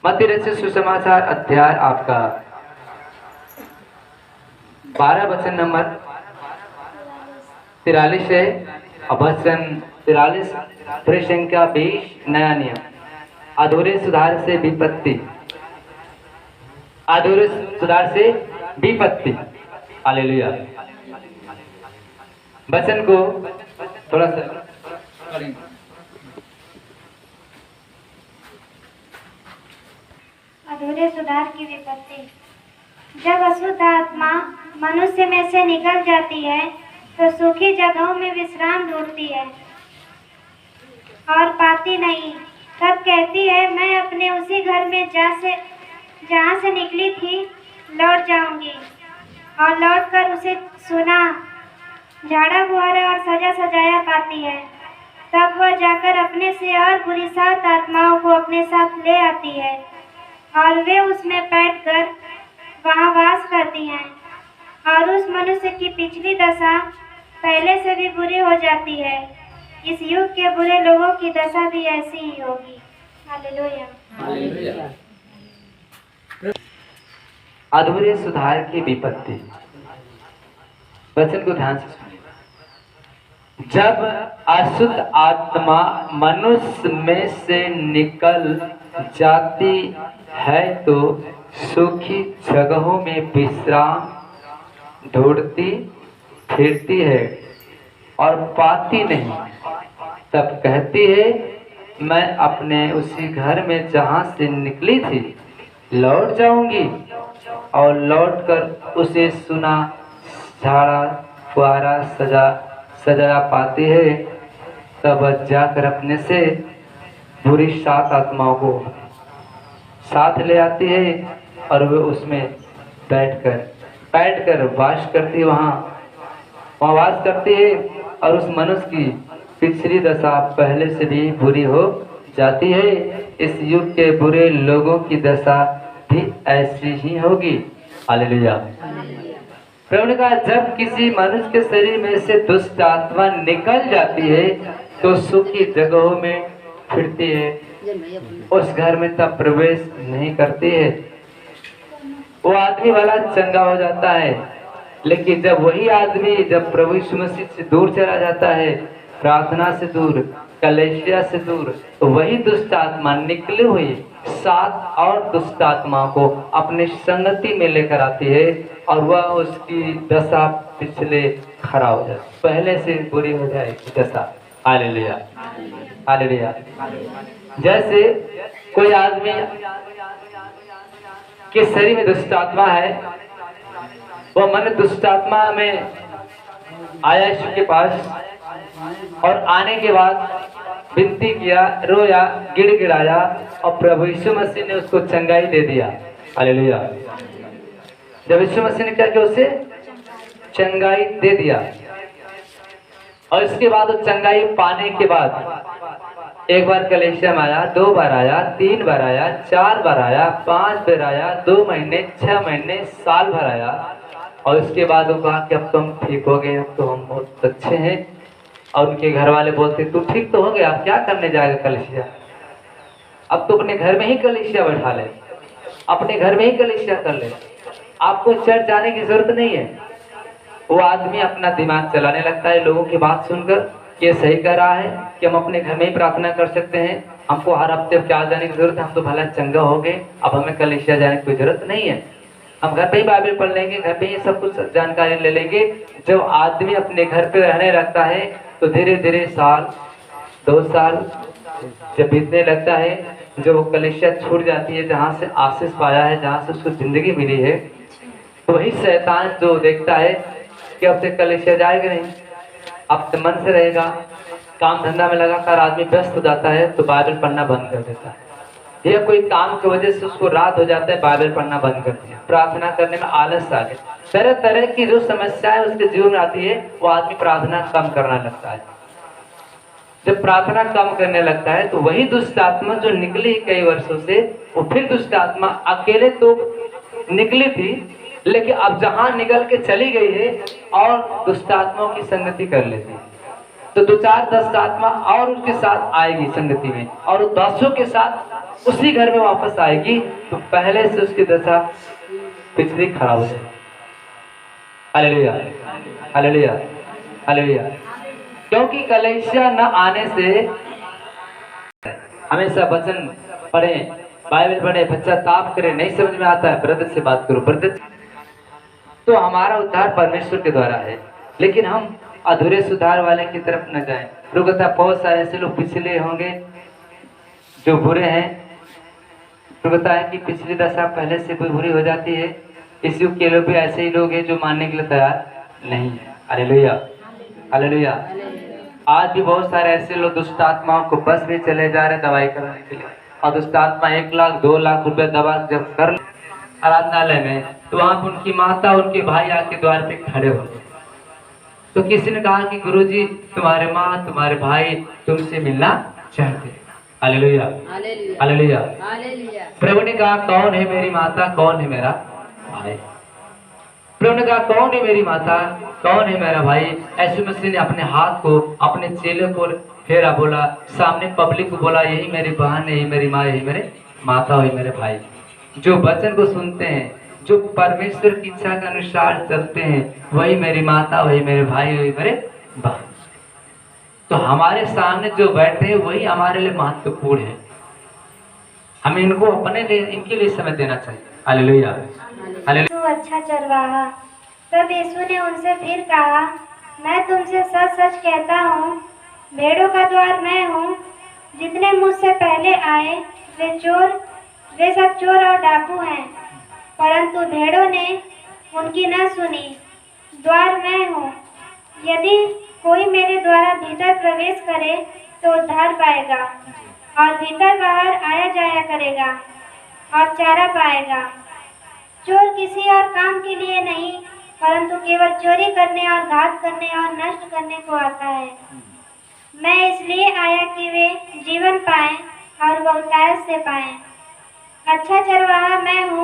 मध्य रचित सुसमाचार अध्याय आपका 12 वचन नंबर 43 है। वचन 43 पृष्ठ संख्या 20 नया नियम। अधूरे सुधार से विपत्ति, अधूरे सुधार से विपत्ति। हालेलुया। वचन को थोड़ा सा अधूरे सुधार की विपत्ति। जब अशुद्ध आत्मा मनुष्य में से निकल जाती है तो सूखी जगहों में विश्राम ढूंढती है और पाती नहीं। तब कहती है, मैं अपने उसी घर में जहाँ से निकली थी लौट जाऊंगी। और लौटकर उसे सुना, झाड़ा बुहारा और सजा सजाया पाती है। तब वह जाकर अपने से और बुरी 7 आत्माओं को अपने साथ ले आती है और वे उसमें बैठकर वहाँ वास करती हैं। और उस मनुष्य की पिछली दशा पहले से भी बुरी हो जाती है। इस युग के बुरे लोगों की दशा भी ऐसी ही होगी। हालेलुया। अधूरे सुधार की विपत्ति। वचन को ध्यान से सुनिए। जब अशुद्ध आत्मा मनुष्य में से निकल जाती है तो सूखी जगहों में विश्राम ढूंढती फिरती है और पाती नहीं। तब कहती है, मैं अपने उसी घर में जहाँ से निकली थी लौट जाऊंगी। और लौटकर उसे सुना, झाड़ा फुहारा सजा पाती है। तब जाकर अपने से बुरी 7 आत्माओं को साथ ले आती है और वे उसमें बैठकर वास करती, वहाँ वास करती है। और उस मनुष्य की पिछली दशा पहले से भी बुरी हो जाती है। इस युग के बुरे लोगों की दशा भी ऐसी ही होगी। हालेलुया। प्रभु ने कहा, जब किसी मनुष्य के शरीर में से दुष्ट आत्मा निकल जाती है तो सूखी जगहों में फिरती है, उस घर में तब प्रवेश नहीं करती है। वो आदमी वाला चंगा हो जाता है, लेकिन जब वही आदमी जब प्रभु यीशु मसीह से दूर चला जाता है, प्रार्थना से दूर, कलीसिया से दूर, तो वही दुष्ट आत्मा निकली हुई 7 और दुष्ट आत्माओं को अपनी संगति में लेकर आती है और वह उसकी दशा पिछले खड़ा हो जाए, पहले से बुरी हो जाएगी दशा। Hallelujah, hallelujah. जैसे कोई आदमी के शरीर में दुष्ट आत्मा है, वह मन दुष्ट आत्मा में आया यीशु के पास और आने के बाद विनती किया, रोया, गिड़गिड़ाया और प्रभु यीशु मसीह ने उसको चंगाई दे दिया। हालेलुया। जब यीशु मसीह ने क्या किया, उसे चंगाई दे दिया। और इसके बाद वो चंगाई पाने के बाद एक बार कलीसिया में आया, 2 बार आया, 3 बार आया, 4 बार आया, 5 बार आया, 2 महीने, 6 महीने, साल भर आया। और उसके बाद वो कहा कि अब तुम ठीक हो गए, अब तो हम बहुत अच्छे हैं। और उनके घर वाले बोलते, तू ठीक तो हो गया, अब क्या करने जाएगा कलीसिया? अब तो अपने घर में ही कलीसिया बैठा ले, अपने घर में ही कलीसिया कर ले, आपको चर्च जाने की जरूरत नहीं है। वो आदमी अपना दिमाग चलाने लगता है लोगों की बात सुनकर कि ये सही कर रहा है कि हम अपने घर में ही प्रार्थना कर सकते हैं, हमको हर हफ्ते क्या जाने की जरूरत है, हम तो भला चंगा हो गए, अब हमें कलीसिया जाने की कोई जरूरत नहीं है, हम घर पे ही बाइबल पढ़ लेंगे, घर पे ही सब कुछ जानकारी ले लेंगे। जब आदमी अपने घर पे रहने लगता है तो धीरे धीरे साल 2 साल जब बीतने लगता है, जब वो कलीसिया छूट जाती है जहाँ से आशीष पाया है, जहाँ से उसको जिंदगी मिली है, तो वही शैतान जो देखता है कि अब से कलीसिया जाएगा नहीं, अब से मन से रहेगा, काम धंधा में लगातार आदमी व्यस्त हो जाता है तो बाइबल पढ़ना बंद कर देता है। या कोई काम की वजह से उसको रात हो जाता है, बाइबल पढ़ना बंद कर दिया, प्रार्थना करने में आलस आ गया, तरह तरह की जो समस्याएं उसके जीवन में आती है, वो आदमी प्रार्थना कम करने लगता है। जब प्रार्थना कम करने लगता है तो वही दुष्ट आत्मा जो निकली कई वर्षों से, वो फिर दुष्ट आत्मा अकेले तो निकली थी, लेकिन अब जहां निकल के चली गई है और दुष्ट आत्माओं की संगति कर लेती है। तो 2-4 दुष्ट आत्मा और उसके साथ आएगी संगति में, और 10 के साथ उसी घर में वापस आएगी, तो पहले से उसकी दशा पिछली खराब हो जाएगी। Hallelujah, hallelujah, hallelujah. क्योंकि कलीसिया न आने से हमेशा वचन पढ़े, बाइबल पढ़े, पश्चाताप करे, नहीं समझ में आता है ब्रदर से बात करो, ब्रदर। तो हमारा उद्धार परमेश्वर के द्वारा है, लेकिन हम अधूरे सुधार वाले की तरफ न जाएं। रुकता बहुत सारे ऐसे लोग पिछले होंगे जो बुरे हैं। रुकता है कि पिछली दशा पहले से कोई बुरी हो जाती है। इस युग के लोग भी ऐसे ही लोग हैं जो मानने के लिए तैयार नहीं है। Hallelujah, hallelujah. आज भी बहुत सारे ऐसे लोग दुष्ट आत्माओं को बस में चले जा रहे दवाई कराने के लिए, और दुष्ट आत्मा 1 लाख 2 लाख रुपए दवा जब कर आराधनालय में, तो वहां पर उनकी माता उनके भाई आके द्वार पे खड़े हो गए। तो किसी ने कहा कि गुरुजी तुम्हारे माँ तुम्हारे भाई तुमसे मिलना चाहते हैं। Hallelujah, hallelujah. प्रभु ने कहा कौन है मेरी माता, कौन है मेरा भाई? प्रभु ने कहा कौन है मेरी माता, कौन है मेरा भाई? यीशु मसीह ने अपने हाथ को अपने चेले को फेरा, बोला सामने पब्लिक को, बोला यही मेरी बहन है, यही मेरी माँ, यही मेरे माता, वही मेरे भाई। जो वचन को सुनते हैं, जो परमेश्वर की इच्छा के अनुसार चलते हैं, वही मेरी माता, वही मेरे भाई, वही मेरे बहन। तो हमारे सामने जो बैठे हैं वही हमारे लिए महत्वपूर्ण है। हमें इनको अपने लिए, इनके लिए समय देना चाहिए। Hallelujah, hallelujah. तू अच्छा चरवाहा। तब यीशु ने उनसे फिर कहा, मैं तुमसे सच सच कहता हूँ, भेड़ों का द्वार मैं हूँ। जितने मुझसे पहले आए वे सब चोर और डाकू हैं, परंतु भेड़ों ने उनकी न सुनी। द्वार मैं हूँ। यदि कोई मेरे द्वारा भीतर प्रवेश करे तो उद्धार पाएगा, और भीतर बाहर आया जाया करेगा और चारा पाएगा। चोर किसी और काम के लिए नहीं, परंतु केवल चोरी करने और घात करने और नष्ट करने को आता है। मैं इसलिए आया कि वे जीवन पाएं और बहुतायत से पाएं। अच्छा चरवाहा मैं हूँ।